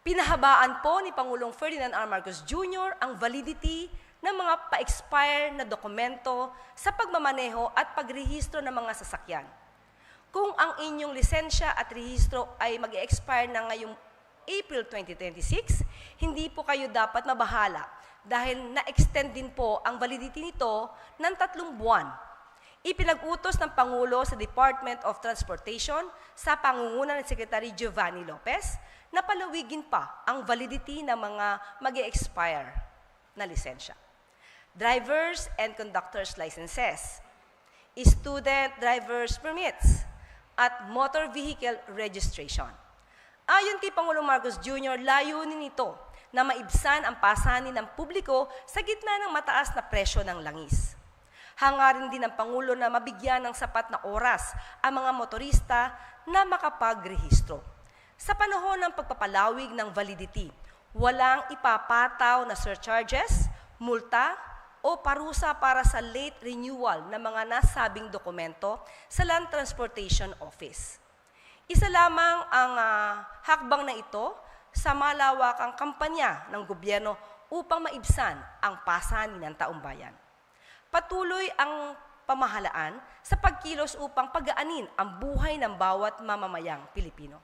Pinahabaan po ni Pangulong Ferdinand R. Marcos Jr. ang validity ng mga pa-expire na dokumento sa pagmamaneho at pagrehistro ng mga sasakyan. Kung ang inyong lisensya at rehistro ay mag-expire na ngayong April 2026, hindi po kayo dapat mabahala dahil na-extend din po ang validity nito ng 3 buwan. Ipinag-utos ng Pangulo sa Department of Transportation sa pangunguna ng Secretary Giovanni Lopez na palawigin pa ang validity ng mga mag-expire na lisensya. Drivers and conductors licenses, student driver's permits, at motor vehicle registration. Ayon kay Pangulong Marcos Jr., layunin nito na maibsan ang pasanin ng publiko sa gitna ng mataas na presyo ng langis. Hangarin din ng Pangulo na mabigyan ng sapat na oras ang mga motorista na makapagrehistro. Sa panahon ng pagpapalawig ng validity, walang ipapataw na surcharges, multa, o parusa para sa late renewal ng mga nasabing dokumento sa Land Transportation Office. Isa lamang ang hakbang na ito sa malawakang kampanya ng gobyerno upang maibsan ang pasanin ng taumbayan. Patuloy ang pamahalaan sa pagkilos upang pagaanin ang buhay ng bawat mamamayang Pilipino.